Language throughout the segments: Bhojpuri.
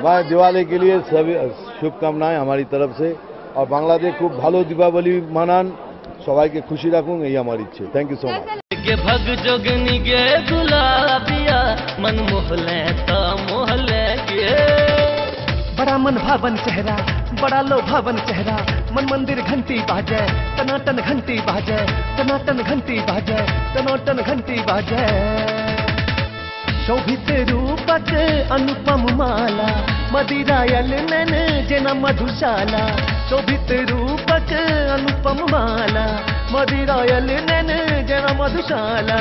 भाई दिवाली के लिए सभी शुभकामनाएं हमारी तरफ से और बांग्लादेश खूब भालो दीपावली मनान सबाई के खुशी राखूं यही हमारी इच्छा। Thank you so much. के भग जोगनी गे गुलाबिया मन मोहले तो मोहले गे बड़ा मन भावन चेहरा बड़ा लोभावन चेहरा मन मंदिर घंटी बाजे टनाटन घंटी बाजे टनाटन घंटी बाजे टनाटन घंटी बाजे शोभित रूपक अनुपम माला मदिरायल नैन जना मधुशाला शोभित रूपक अनुपम माला मदिरायल नैन जना मधुशाला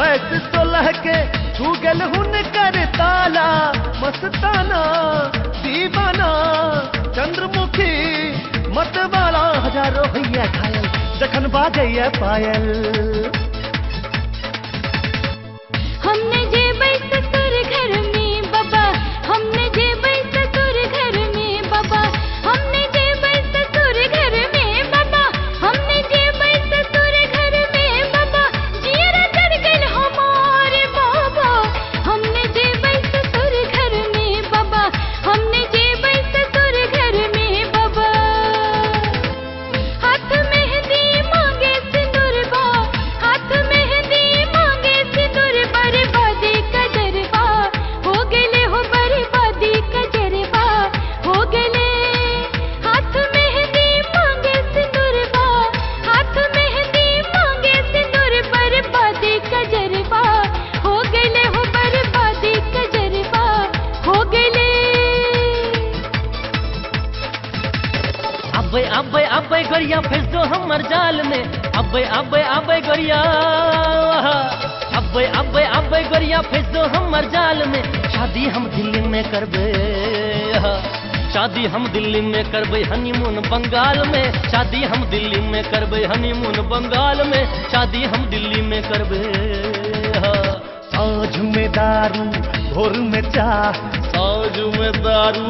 वैस 16 के छूगल हुन कर ताला मस्ताना दीवाना चंद्रमुखी मतवाला हजारों भैया घायल जखन बाजैया पायल हमने जेबै ससुर घर में बाबा हमने जेबै ससुर घर में बाबा हमने जेबै ससुर घर में बाबा हमने जेबै ससुर घर में बाबा जियरा चढ़ गइल हमारे बाबा हमने जेबै ससुर घर में बाबा हमने जेबै ससुर घर में बाबा हाथ मेहंदी मांगे सिंदूरबा हाथ मेहंदी मांगे सिंदूर बर्बादी कजरबा हो गेले हो बर्बादी कजरबा हो गेले हाथ मेहंदी मांगे सिंदूरबा हाथ मेहंदी मांगे सिंदूर बर्बादी कजरबा हो गेले हो बर्बादी कजरबा हो गेले अबे अबे अबे गोरिया फंस दो हमर जाल में अबे अबे अबे गोरिया अबे अबे अबे गोरिया फंस दो हमर जाल में शादी हम दिल्ली में करबे शादी हम दिल्ली में करबे हनीमून बंगाल में शादी हम दिल्ली में करबे हनीमून बंगाल में शादी हम दिल्ली में करबे साँझ में दारू भोर में चाह साँझ में दारू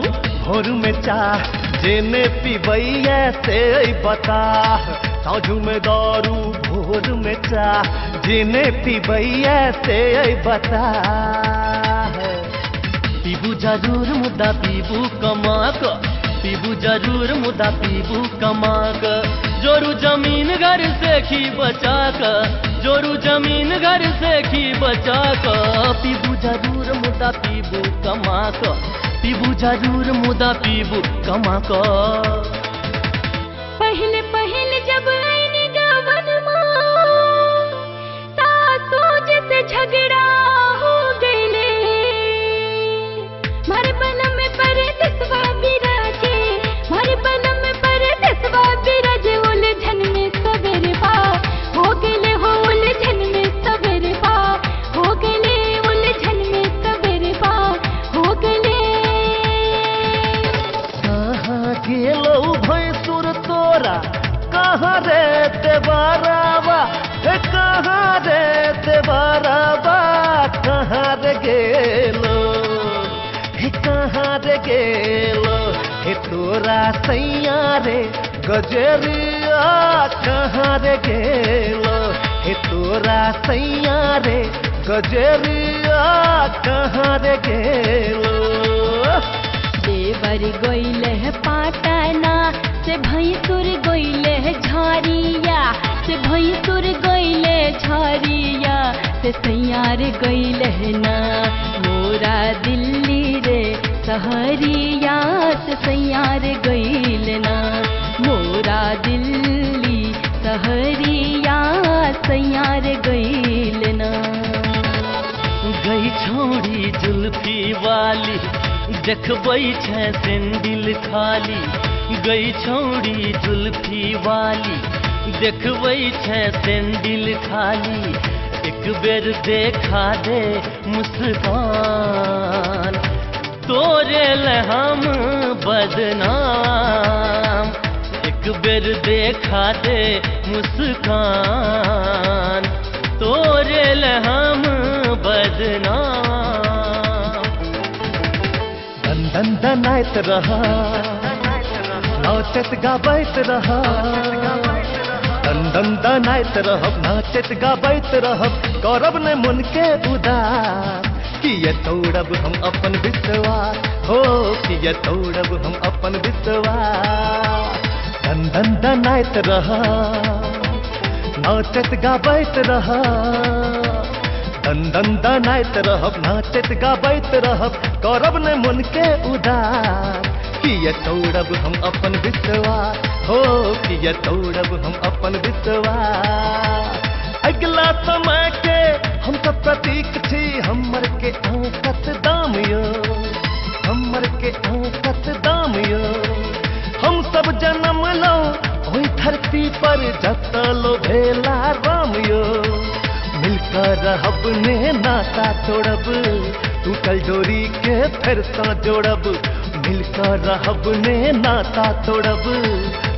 भोर में चाह जेने पीबैया से बता साँझ में दारू भोर में चाह जेने पीबैया से बता पीबू जरूर मुद्दा पीबू कमाक पीबू जरूर मुद्दा पीबू कमाक जोरू जमीन घर से खी बचाक जोरू जमीन घर से खी बचाक पीबू जरूर मुद्दा पीबू कमाक पीबू जरूर मुद्दा पीबू कमाक पहले पहले जब आईनी गावन मां सासू से झगड़ा हो गईले मारे बनम में परदेसवा बिराजे मारे बनम में परदेसवा बिराजे उलझन में सवेरे पा हो गईले हो उलझन में सवेरे पा हो गईले उलझन में सवेरे पा हो गईले कहाँ गेलो भैंसुर तोरा कहाँ रे देवरावा हे कहाँ रे देवरावा कहाँ रे गेलो हे कहाँ रे गेलो हे तोरा सैया रे गजरिया कहाँ रे गेलो हे तोरा सैया रे गजरिया कहाँ रे गेलो देवर गोइले पाटना से भैंसुर गोइले झरिया से भैंसुर गोइले झरिया से सैयार गोइले ना मोरा दिल्ली रे सहरिया से सैयार गोइले ना मोरा दिल्ली सहरिया सैयार गोइले ना गई छोड़ी जुल्फी वाली देखबै छै सेंडिल खाली गई छोड़ी जुल्फी वाली देखबै छै सेंडिल खाली एक बेर देखा दे मुस्कान तोरे ले हम बदनाम एक बेर देखा दे मुस्कान तोरे ले हम बदनाम दन दनाइत रहा नाचत गाबैत रहा दन दनाइत रहब नाचत गाबैत रहब करब ने मन के उदास कि ये तोड़ब हम अपन विश्वास हो, कि ये तोड़ब हम अपन विश्वास। धन धन धनाइत रहा, नाचत गाबैत रहा, धन धन धनाइत रहब, नाचत गाबैत रहब, करब ने मन के उदास, कि ये तोड़ब हम अपन विश्वास हो, कि ये तोड़ब हम अपन विश्वास। अगला समय के हम सब प्रतीक थी, हमर के आंकत दाम यो, हमर के आंकत दाम यो। हम सब जन्म लो ओई धरती पर, जत लो भेला राम यो। मिलकर रहब ने नाता तोड़ब, टूटल जोड़ी के फिर सा जोड़ब। मिलकर रहब ने नाता तोड़ब,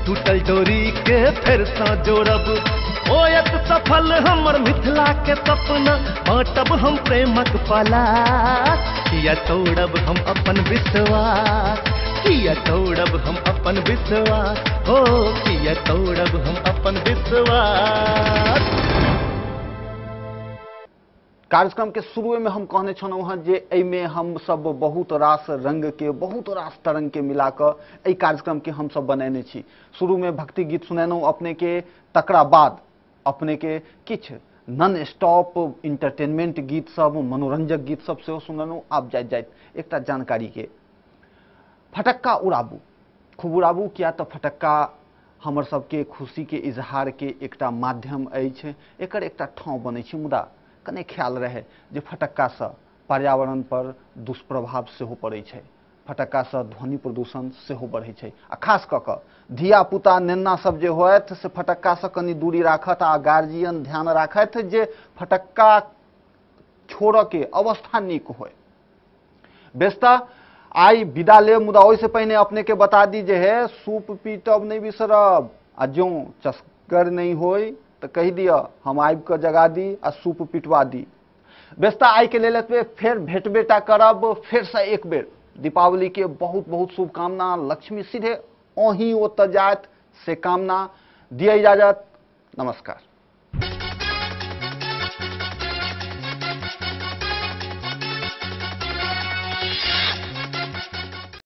टूटल जोड़ी के फिर सा जोड़ब। होयत सफल हमर मिथिला के सपना, बाँटब हम प्रेमक पलाश, किया तोड़ब हम अपन विश्वास, किया तोड़ब हम अपन विश्वास हो, किया तोड़ब हम अपन विश्वास। कार्यक्रम के शुरू में हम कहने छलहुँ हँ जे एहिमे हम सब बहुत रास रंग के, बहुत रास तरंग के मिला कऽ एहि कार्यक्रम के हम सब बनेने छी। शुरू में भक्ति गीत सुनेलहुँ अपने के, तकरा बाद अपने के किछ नॉन स्टॉप इंटरटेनमेंट गीत सब, मनोरंजक गीत सब सेहो सुनलहुँ। आब जाइत जाइत एकटा जानकारी के, फटक्का उड़ाबू, खूब उड़ाबू, किया तऽ फटक्का हमर सबके खुशी के इजहार के एकटा माध्यम अछि। एकर एकटा ठाव बनै छै, मुदा कने ख्याल रहे जे फटक्का से पर्यावरण पर दुष्प्रभाव सेहो पड़ै छै, फटक्का से ध्वनि प्रदूषण सेहो बढ़ै छै। आ खास कऽ कऽ धिया पुता नेना सब जे होयत से फटक्का से कनी दूरी राखत, आ गार्जियन ध्यान राखत जे फटक्का छोड़ऽ के अवस्था नीक होय। बेस्ता आई विदा ले, मुदा ओहिसे पहिने अपने के बता दी जे है सूप पीटब नहीं बिसरब, आ जो चस्कर नहीं होय तो कह दिया हम आबि कऽ जगा दी आ सूप पिटवा दी। बेस्ता आई के लेल एतबे, फेर भेटबेटा करब फिर से एक बेर। दीपावली के बहुत बहुत शुभकामना, लक्ष्मी सीधे ओही ओतऽ जात से कामना। दिए इजाजत, नमस्कार।